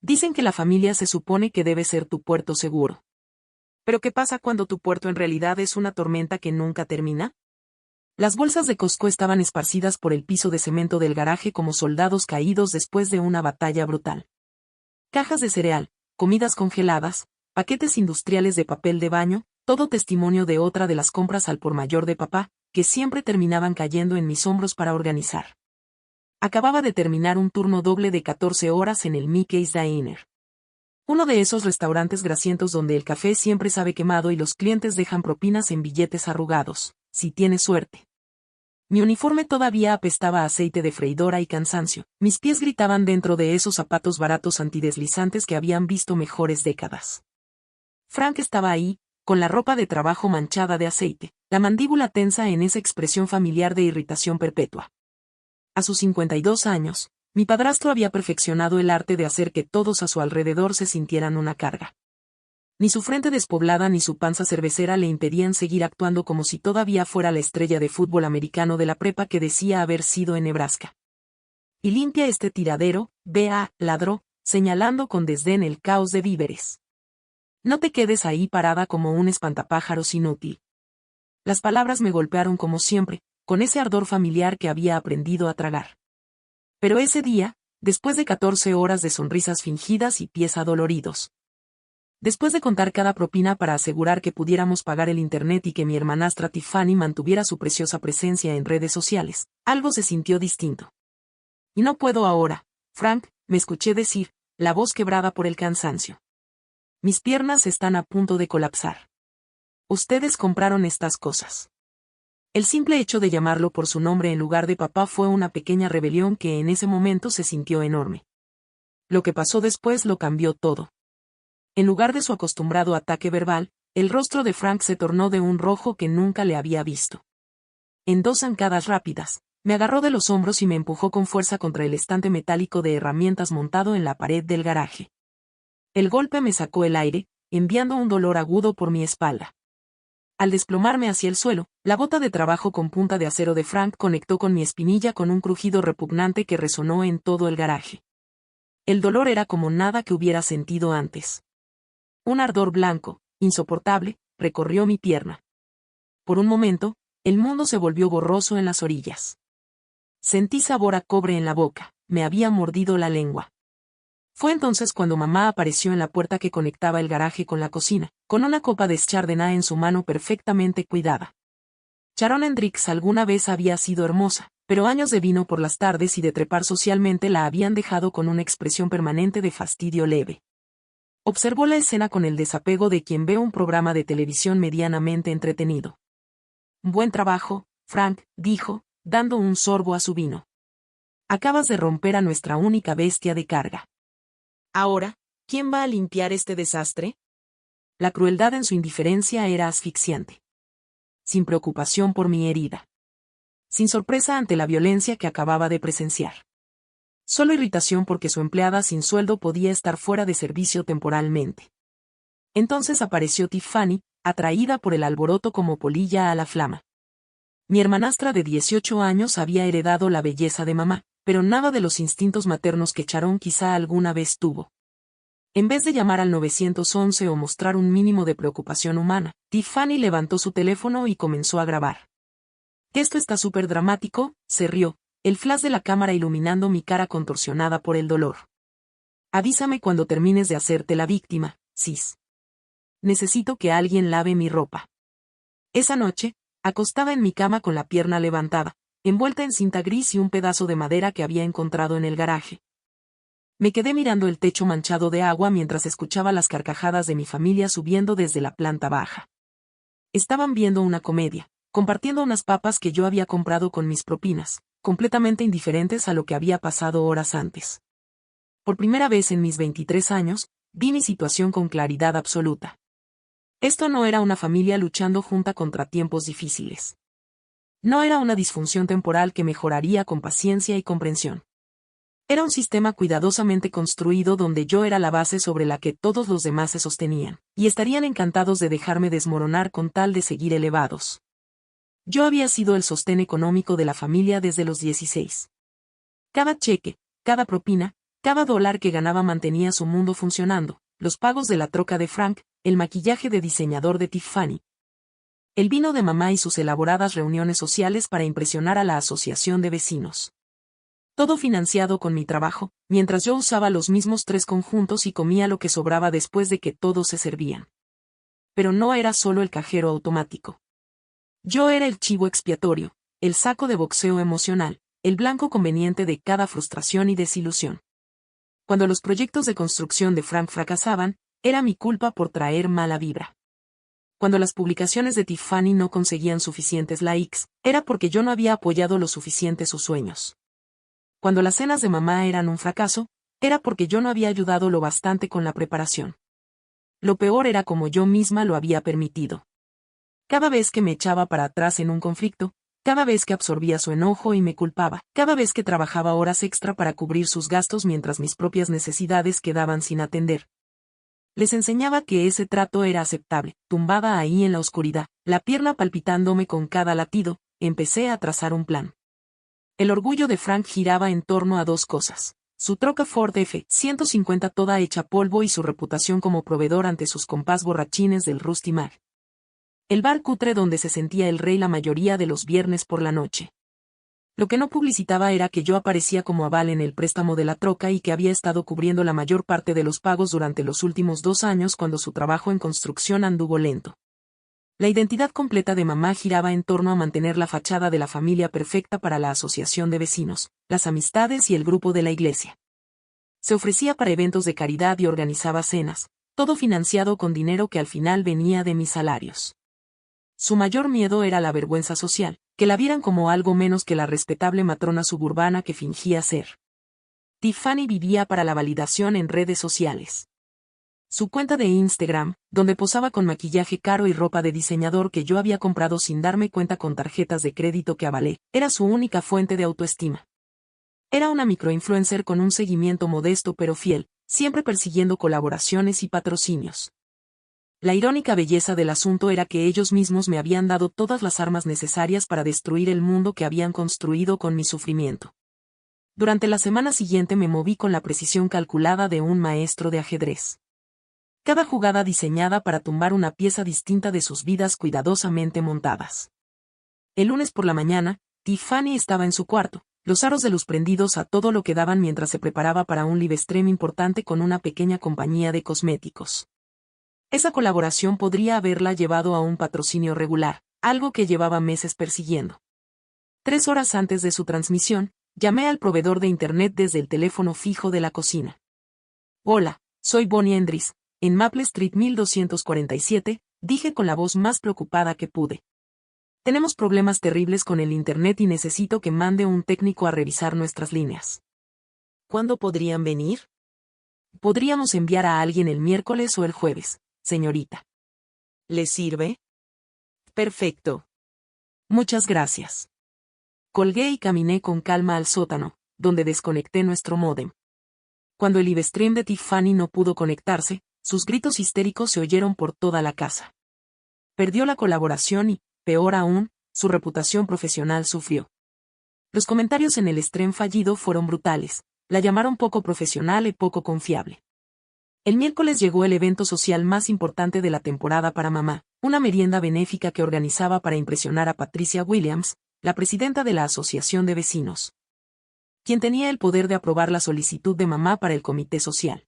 Dicen que la familia se supone que debe ser tu puerto seguro. ¿Pero qué pasa cuando tu puerto en realidad es una tormenta que nunca termina? Las bolsas de Costco estaban esparcidas por el piso de cemento del garaje como soldados caídos después de una batalla brutal. Cajas de cereal, comidas congeladas, paquetes industriales de papel de baño, todo testimonio de otra de las compras al por mayor de papá, que siempre terminaban cayendo en mis hombros para organizar. Acababa de terminar un turno doble de 14 horas en el Mickey's Diner. Uno de esos restaurantes grasientos donde el café siempre sabe quemado y los clientes dejan propinas en billetes arrugados, si tienes suerte. Mi uniforme todavía apestaba a aceite de freidora y cansancio. Mis pies gritaban dentro de esos zapatos baratos antideslizantes que habían visto mejores décadas. Frank estaba ahí, con la ropa de trabajo manchada de aceite, la mandíbula tensa en esa expresión familiar de irritación perpetua. A sus 52 años, mi padrastro había perfeccionado el arte de hacer que todos a su alrededor se sintieran una carga. Ni su frente despoblada ni su panza cervecera le impedían seguir actuando como si todavía fuera la estrella de fútbol americano de la prepa que decía haber sido en Nebraska. Y limpia este tiradero, vea, ladró, señalando con desdén el caos de víveres. No te quedes ahí parada como un espantapájaros inútil. Las palabras me golpearon como siempre, con ese ardor familiar que había aprendido a tragar. Pero ese día, después de 14 horas de sonrisas fingidas y pies adoloridos, después de contar cada propina para asegurar que pudiéramos pagar el internet y que mi hermanastra Tiffany mantuviera su preciosa presencia en redes sociales, algo se sintió distinto. Y no puedo ahora, Frank, me escuché decir, la voz quebrada por el cansancio. Mis piernas están a punto de colapsar. Ustedes compraron estas cosas. El simple hecho de llamarlo por su nombre en lugar de papá fue una pequeña rebelión que en ese momento se sintió enorme. Lo que pasó después lo cambió todo. En lugar de su acostumbrado ataque verbal, el rostro de Frank se tornó de un rojo que nunca le había visto. En 2 zancadas rápidas, me agarró de los hombros y me empujó con fuerza contra el estante metálico de herramientas montado en la pared del garaje. El golpe me sacó el aire, enviando un dolor agudo por mi espalda. Al desplomarme hacia el suelo, la bota de trabajo con punta de acero de Frank conectó con mi espinilla con un crujido repugnante que resonó en todo el garaje. El dolor era como nada que hubiera sentido antes. Un ardor blanco, insoportable, recorrió mi pierna. Por un momento, el mundo se volvió borroso en las orillas. Sentí sabor a cobre en la boca, me había mordido la lengua. Fue entonces cuando mamá apareció en la puerta que conectaba el garaje con la cocina, con una copa de Chardonnay en su mano perfectamente cuidada. Sharon Hendricks alguna vez había sido hermosa, pero años de vino por las tardes y de trepar socialmente la habían dejado con una expresión permanente de fastidio leve. Observó la escena con el desapego de quien ve un programa de televisión medianamente entretenido. Buen trabajo, Frank, dijo, dando un sorbo a su vino. Acabas de romper a nuestra única bestia de carga. Ahora, ¿quién va a limpiar este desastre? La crueldad en su indiferencia era asfixiante. Sin preocupación por mi herida. Sin sorpresa ante la violencia que acababa de presenciar. Solo irritación porque su empleada sin sueldo podía estar fuera de servicio temporalmente. Entonces apareció Tiffany, atraída por el alboroto como polilla a la flama. Mi hermanastra de 18 años había heredado la belleza de mamá, pero nada de los instintos maternos que Sharon quizá alguna vez tuvo. En vez de llamar al 911 o mostrar un mínimo de preocupación humana, Tiffany levantó su teléfono y comenzó a grabar. Esto está súper dramático, se rió, el flash de la cámara iluminando mi cara contorsionada por el dolor. Avísame cuando termines de hacerte la víctima, sis. Necesito que alguien lave mi ropa. Esa noche, acostada en mi cama con la pierna levantada, envuelta en cinta gris y un pedazo de madera que había encontrado en el garaje. Me quedé mirando el techo manchado de agua mientras escuchaba las carcajadas de mi familia subiendo desde la planta baja. Estaban viendo una comedia, compartiendo unas papas que yo había comprado con mis propinas, completamente indiferentes a lo que había pasado horas antes. Por primera vez en mis 23 años, vi mi situación con claridad absoluta. Esto no era una familia luchando junta contra tiempos difíciles. No era una disfunción temporal que mejoraría con paciencia y comprensión. Era un sistema cuidadosamente construido donde yo era la base sobre la que todos los demás se sostenían, y estarían encantados de dejarme desmoronar con tal de seguir elevados. Yo había sido el sostén económico de la familia desde los 16. Cada cheque, cada propina, Cada dólar que ganaba mantenía su mundo funcionando, los pagos de la troca de Frank, el maquillaje de diseñador de Tiffany, el vino de mamá y sus elaboradas reuniones sociales para impresionar a la asociación de vecinos. Todo financiado con mi trabajo, mientras yo usaba los mismos 3 conjuntos y comía lo que sobraba después de que todos se servían. Pero no era solo el cajero automático. Yo era el chivo expiatorio, el saco de boxeo emocional, el blanco conveniente de cada frustración y desilusión. Cuando los proyectos de construcción de Frank fracasaban, era mi culpa por traer mala vibra. Cuando las publicaciones de Tiffany no conseguían suficientes likes, era porque yo no había apoyado lo suficiente sus sueños. Cuando las cenas de mamá eran un fracaso, era porque yo no había ayudado lo bastante con la preparación. Lo peor era como yo misma lo había permitido. Cada vez que me echaba para atrás en un conflicto, cada vez que absorbía su enojo y me culpaba, cada vez que trabajaba horas extra para cubrir sus gastos mientras mis propias necesidades quedaban sin atender. Les enseñaba que ese trato era aceptable. Tumbada ahí en la oscuridad, la pierna palpitándome con cada latido, empecé a trazar un plan. El orgullo de Frank giraba en torno a 2 cosas: su troca Ford F-150 toda hecha polvo y su reputación como proveedor ante sus compás borrachines del Rusty Mag. El bar cutre donde se sentía el rey la mayoría de los viernes por la noche. Lo que no publicitaba era que yo aparecía como aval en el préstamo de la troca y que había estado cubriendo la mayor parte de los pagos durante los últimos 2 años cuando su trabajo en construcción anduvo lento. La identidad completa de mamá giraba en torno a mantener la fachada de la familia perfecta para la asociación de vecinos, las amistades y el grupo de la iglesia. Se ofrecía para eventos de caridad y organizaba cenas, todo financiado con dinero que al final venía de mis salarios. Su mayor miedo era la vergüenza social, que la vieran como algo menos que la respetable matrona suburbana que fingía ser. Tiffany vivía para la validación en redes sociales. Su cuenta de Instagram, donde posaba con maquillaje caro y ropa de diseñador que yo había comprado sin darme cuenta con tarjetas de crédito que avalé, era su única fuente de autoestima. Era una microinfluencer con un seguimiento modesto pero fiel, siempre persiguiendo colaboraciones y patrocinios. La irónica belleza del asunto era que ellos mismos me habían dado todas las armas necesarias para destruir el mundo que habían construido con mi sufrimiento. Durante la semana siguiente me moví con la precisión calculada de un maestro de ajedrez. Cada jugada diseñada para tumbar una pieza distinta de sus vidas cuidadosamente montadas. El lunes por la mañana, Tiffany estaba en su cuarto, los aros de luz prendidos a todo lo que daban mientras se preparaba para un live stream importante con una pequeña compañía de cosméticos. Esa colaboración podría haberla llevado a un patrocinio regular, algo que llevaba meses persiguiendo. 3 horas antes de su transmisión, llamé al proveedor de internet desde el teléfono fijo de la cocina. Hola, soy Bonnie Endris, en Maple Street 1247, dije con la voz más preocupada que pude. Tenemos problemas terribles con el internet y necesito que mande un técnico a revisar nuestras líneas. ¿Cuándo podrían venir? Podríamos enviar a alguien el miércoles o el jueves, señorita. ¿Le sirve? Perfecto. Muchas gracias. Colgué y caminé con calma al sótano, donde desconecté nuestro módem. Cuando el live stream de Tiffany no pudo conectarse, sus gritos histéricos se oyeron por toda la casa. Perdió la colaboración y, peor aún, su reputación profesional sufrió. Los comentarios en el stream fallido fueron brutales, la llamaron poco profesional y poco confiable. El miércoles llegó el evento social más importante de la temporada para mamá, una merienda benéfica que organizaba para impresionar a Patricia Williams, la presidenta de la Asociación de Vecinos, quien tenía el poder de aprobar la solicitud de mamá para el comité social.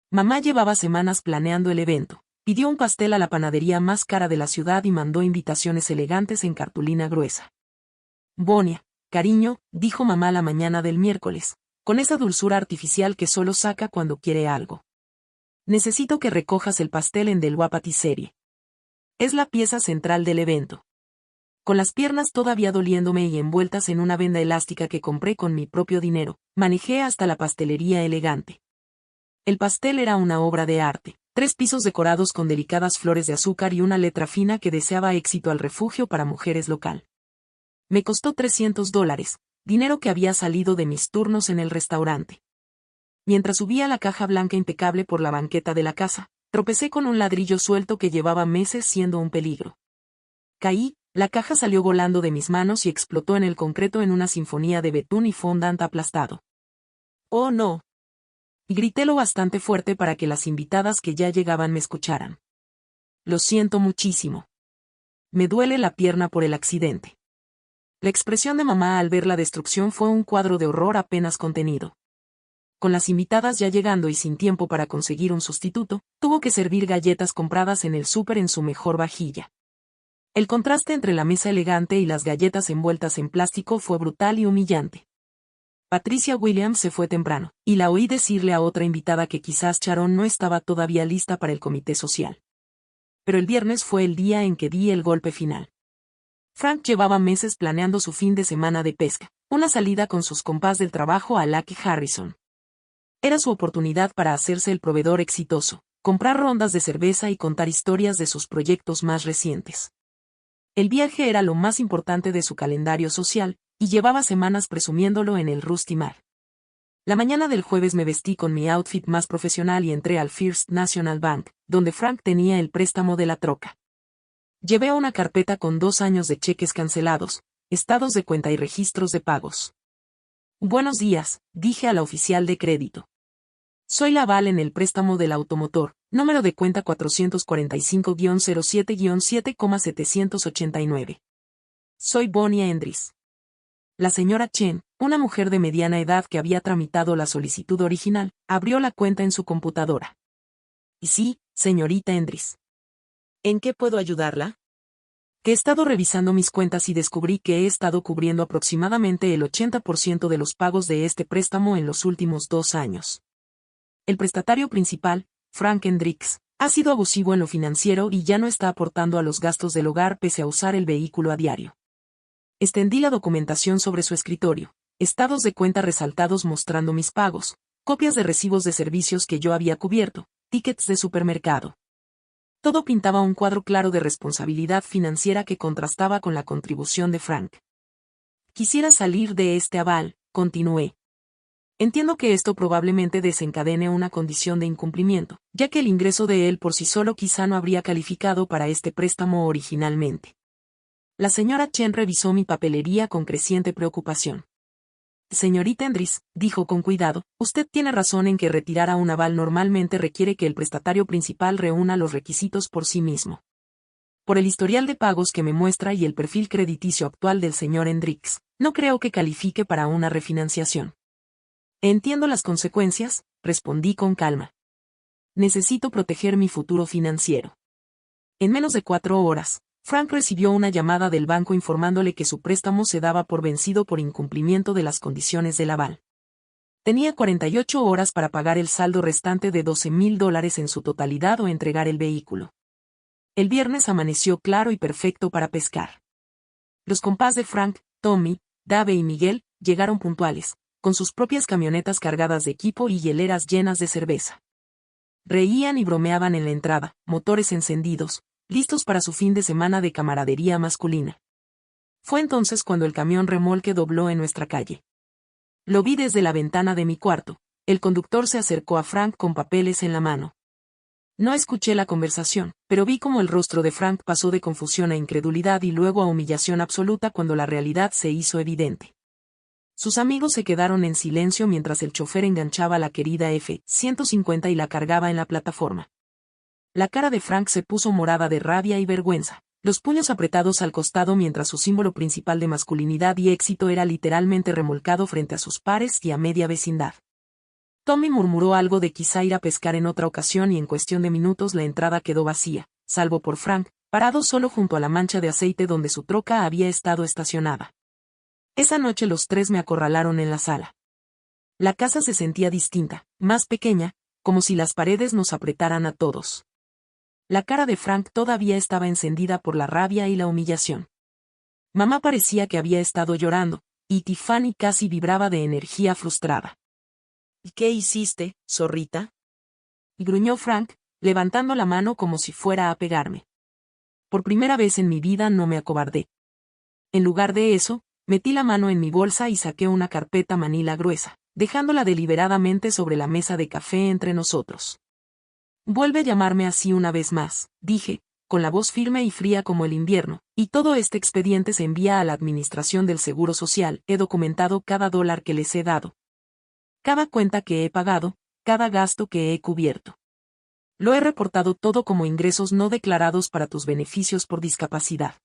Mamá llevaba semanas planeando el evento, pidió un pastel a la panadería más cara de la ciudad y mandó invitaciones elegantes en cartulina gruesa. Bonia, cariño, dijo mamá la mañana del miércoles, con esa dulzura artificial que solo saca cuando quiere algo. Necesito que recojas el pastel en Del Patisserie. Es la pieza central del evento. Con las piernas todavía doliéndome y envueltas en una venda elástica que compré con mi propio dinero, manejé hasta la pastelería elegante. El pastel era una obra de arte, 3 pisos decorados con delicadas flores de azúcar y una letra fina que deseaba éxito al refugio para mujeres local. Me costó $300, dinero que había salido de mis turnos en el restaurante. Mientras subía la caja blanca impecable por la banqueta de la casa, tropecé con un ladrillo suelto que llevaba meses siendo un peligro. Caí, la caja salió volando de mis manos y explotó en el concreto en una sinfonía de betún y fondant aplastado. ¡Oh no! Y grité lo bastante fuerte para que las invitadas que ya llegaban me escucharan. Lo siento muchísimo. Me duele la pierna por el accidente. La expresión de mamá al ver la destrucción fue un cuadro de horror apenas contenido. Con las invitadas ya llegando y sin tiempo para conseguir un sustituto, tuvo que servir galletas compradas en el súper en su mejor vajilla. El contraste entre la mesa elegante y las galletas envueltas en plástico fue brutal y humillante. Patricia Williams se fue temprano, y la oí decirle a otra invitada que quizás Sharon no estaba todavía lista para el comité social. Pero el viernes fue el día en que di el golpe final. Frank llevaba meses planeando su fin de semana de pesca, una salida con sus compás del trabajo a Lake Harrison. Era su oportunidad para hacerse el proveedor exitoso, comprar rondas de cerveza y contar historias de sus proyectos más recientes. El viaje era lo más importante de su calendario social, y llevaba semanas presumiéndolo en el Rusty Mar. La mañana del jueves me vestí con mi outfit más profesional y entré al First National Bank, donde Frank tenía el préstamo de la troca. Llevé una carpeta con 2 años de cheques cancelados, estados de cuenta y registros de pagos. Buenos días, dije a la oficial de crédito. Soy la aval en el préstamo del automotor, número de cuenta 445-07-7,789. Soy Bonnie Endris. La señora Chen, una mujer de mediana edad que había tramitado la solicitud original, abrió la cuenta en su computadora. Y sí, señorita Endris. ¿En qué puedo ayudarla? Que he estado revisando mis cuentas y descubrí que he estado cubriendo aproximadamente el 80% de los pagos de este préstamo en los últimos 2 años. El prestatario principal, Frank Hendricks, ha sido abusivo en lo financiero y ya no está aportando a los gastos del hogar pese a usar el vehículo a diario. Extendí la documentación sobre su escritorio, estados de cuenta resaltados mostrando mis pagos, copias de recibos de servicios que yo había cubierto, tickets de supermercado. Todo pintaba un cuadro claro de responsabilidad financiera que contrastaba con la contribución de Frank. Quisiera salir de este aval, continué. Entiendo que esto probablemente desencadene una condición de incumplimiento, ya que el ingreso de él por sí solo quizá no habría calificado para este préstamo originalmente. La señora Chen revisó mi papelería con creciente preocupación. Señorita Endris, dijo con cuidado, usted tiene razón en que retirar a un aval normalmente requiere que el prestatario principal reúna los requisitos por sí mismo. Por el historial de pagos que me muestra y el perfil crediticio actual del señor Hendricks, no creo que califique para una refinanciación. Entiendo las consecuencias, respondí con calma. Necesito proteger mi futuro financiero. En menos de 4 horas, Frank recibió una llamada del banco informándole que su préstamo se daba por vencido por incumplimiento de las condiciones del aval. Tenía 48 horas para pagar el saldo restante de $12,000 en su totalidad o entregar el vehículo. El viernes amaneció claro y perfecto para pescar. Los compás de Frank, Tommy, Dave y Miguel llegaron puntuales, con sus propias camionetas cargadas de equipo y hieleras llenas de cerveza. Reían y bromeaban en la entrada, motores encendidos, listos para su fin de semana de camaradería masculina. Fue entonces cuando el camión remolque dobló en nuestra calle. Lo vi desde la ventana de mi cuarto. El conductor se acercó a Frank con papeles en la mano. No escuché la conversación, pero vi cómo el rostro de Frank pasó de confusión a incredulidad y luego a humillación absoluta cuando la realidad se hizo evidente. Sus amigos se quedaron en silencio mientras el chofer enganchaba la querida F-150 y la cargaba en la plataforma. La cara de Frank se puso morada de rabia y vergüenza, los puños apretados al costado mientras su símbolo principal de masculinidad y éxito era literalmente remolcado frente a sus pares y a media vecindad. Tommy murmuró algo de quizá ir a pescar en otra ocasión y en cuestión de minutos la entrada quedó vacía, salvo por Frank, parado solo junto a la mancha de aceite donde su troca había estado estacionada. Esa noche los 3 me acorralaron en la sala. La casa se sentía distinta, más pequeña, como si las paredes nos apretaran a todos. La cara de Frank todavía estaba encendida por la rabia y la humillación. Mamá parecía que había estado llorando, y Tiffany casi vibraba de energía frustrada. ¿Y qué hiciste, zorrita? Gruñó Frank, levantando la mano como si fuera a pegarme. Por primera vez en mi vida no me acobardé. En lugar de eso, metí la mano en mi bolsa y saqué una carpeta manila gruesa, dejándola deliberadamente sobre la mesa de café entre nosotros. Vuelve a llamarme así una vez más, dije, con la voz firme y fría como el invierno, y todo este expediente se envía a la Administración del Seguro Social. He documentado cada dólar que les he dado. Cada cuenta que he pagado, cada gasto que he cubierto. Lo he reportado todo como ingresos no declarados para tus beneficios por discapacidad.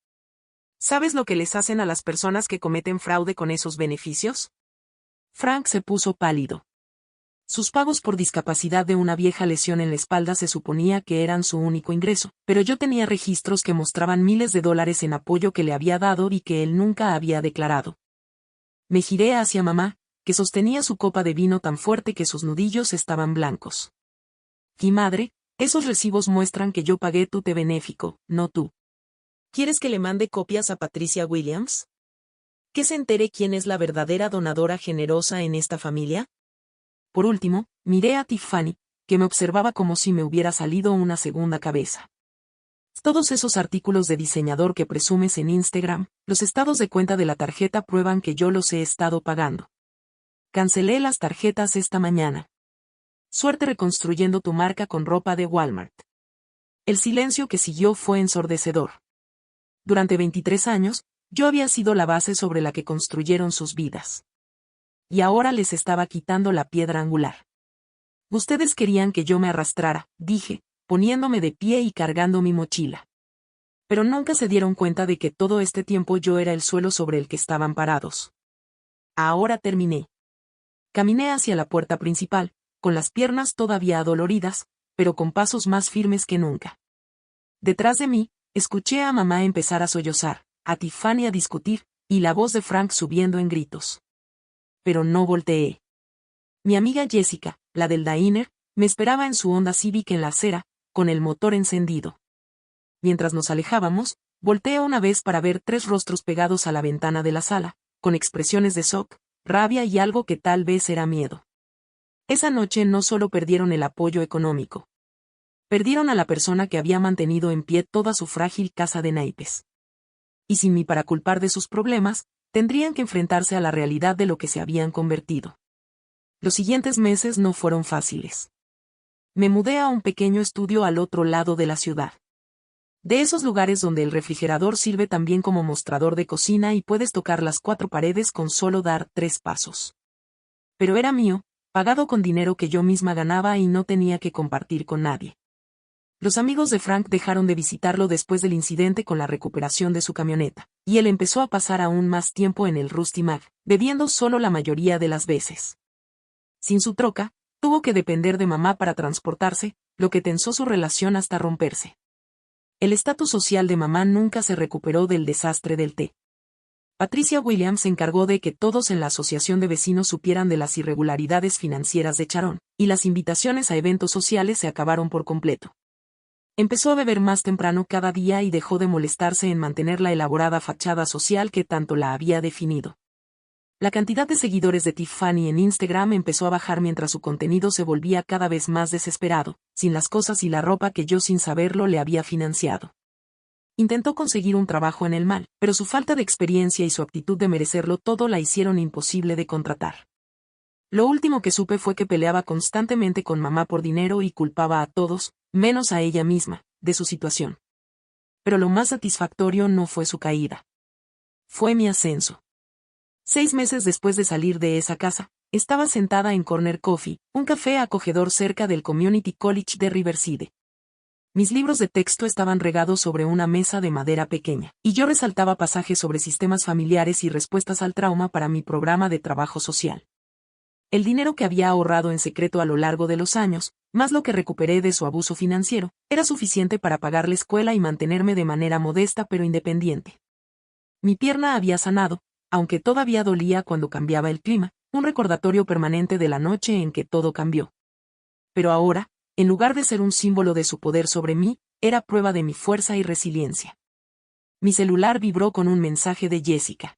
¿Sabes lo que les hacen a las personas que cometen fraude con esos beneficios? Frank se puso pálido. Sus pagos por discapacidad de una vieja lesión en la espalda se suponía que eran su único ingreso, pero yo tenía registros que mostraban miles de dólares en apoyo que le había dado y que él nunca había declarado. Me giré hacia mamá, que sostenía su copa de vino tan fuerte que sus nudillos estaban blancos. Y madre, esos recibos muestran que yo pagué tu té benéfico, no tú. ¿Quieres que le mande copias a Patricia Williams? ¿Que se entere quién es la verdadera donadora generosa en esta familia? Por último, miré a Tiffany, que me observaba como si me hubiera salido una segunda cabeza. Todos esos artículos de diseñador que presumes en Instagram, los estados de cuenta de la tarjeta prueban que yo los he estado pagando. Cancelé las tarjetas esta mañana. Suerte reconstruyendo tu marca con ropa de Walmart. El silencio que siguió fue ensordecedor. Durante 23 años, yo había sido la base sobre la que construyeron sus vidas. Y ahora les estaba quitando la piedra angular. Ustedes querían que yo me arrastrara, dije, poniéndome de pie y cargando mi mochila. Pero nunca se dieron cuenta de que todo este tiempo yo era el suelo sobre el que estaban parados. Ahora terminé. Caminé hacia la puerta principal, con las piernas todavía adoloridas, pero con pasos más firmes que nunca. Detrás de mí, escuché a mamá empezar a sollozar, a Tiffany a discutir, y la voz de Frank subiendo en gritos. Pero no volteé. Mi amiga Jessica, la del diner, me esperaba en su Honda Civic en la acera, con el motor encendido. Mientras nos alejábamos, volteé una vez para ver 3 rostros pegados a la ventana de la sala, con expresiones de shock, rabia y algo que tal vez era miedo. Esa noche no solo perdieron el apoyo económico. Perdieron a la persona que había mantenido en pie toda su frágil casa de naipes. Y sin mí para culpar de sus problemas, tendrían que enfrentarse a la realidad de lo que se habían convertido. Los siguientes meses no fueron fáciles. Me mudé a un pequeño estudio al otro lado de la ciudad. De esos lugares donde el refrigerador sirve también como mostrador de cocina y puedes tocar las 4 paredes con solo dar 3 pasos. Pero era mío, pagado con dinero que yo misma ganaba y no tenía que compartir con nadie. Los amigos de Frank dejaron de visitarlo después del incidente con la recuperación de su camioneta, y él empezó a pasar aún más tiempo en el Rusty Mag, bebiendo solo la mayoría de las veces. Sin su troca, tuvo que depender de mamá para transportarse, lo que tensó su relación hasta romperse. El estatus social de mamá nunca se recuperó del desastre del té. Patricia Williams se encargó de que todos en la asociación de vecinos supieran de las irregularidades financieras de Sharon, y las invitaciones a eventos sociales se acabaron por completo. Empezó a beber más temprano cada día y dejó de molestarse en mantener la elaborada fachada social que tanto la había definido. La cantidad de seguidores de Tiffany en Instagram empezó a bajar mientras su contenido se volvía cada vez más desesperado, sin las cosas y la ropa que yo sin saberlo le había financiado. Intentó conseguir un trabajo en el mall, pero su falta de experiencia y su actitud de merecerlo todo la hicieron imposible de contratar. Lo último que supe fue que peleaba constantemente con mamá por dinero y culpaba a todos, menos a ella misma, de su situación. Pero lo más satisfactorio no fue su caída. Fue mi ascenso. 6 meses después de salir de esa casa, estaba sentada en Corner Coffee, un café acogedor cerca del Community College de Riverside. Mis libros de texto estaban regados sobre una mesa de madera pequeña, y yo resaltaba pasajes sobre sistemas familiares y respuestas al trauma para mi programa de trabajo social. El dinero que había ahorrado en secreto a lo largo de los años, más lo que recuperé de su abuso financiero, era suficiente para pagar la escuela y mantenerme de manera modesta pero independiente. Mi pierna había sanado, aunque todavía dolía cuando cambiaba el clima, un recordatorio permanente de la noche en que todo cambió. Pero ahora, en lugar de ser un símbolo de su poder sobre mí, era prueba de mi fuerza y resiliencia. Mi celular vibró con un mensaje de Jessica.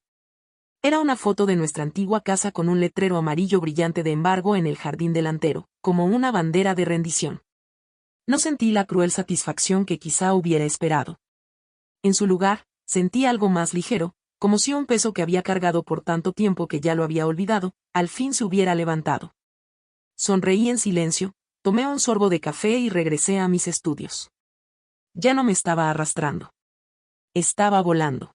Era una foto de nuestra antigua casa con un letrero amarillo brillante de embargo en el jardín delantero, como una bandera de rendición. No sentí la cruel satisfacción que quizá hubiera esperado. En su lugar, sentí algo más ligero, como si un peso que había cargado por tanto tiempo que ya lo había olvidado, al fin se hubiera levantado. Sonreí en silencio, tomé un sorbo de café y regresé a mis estudios. Ya no me estaba arrastrando. Estaba volando.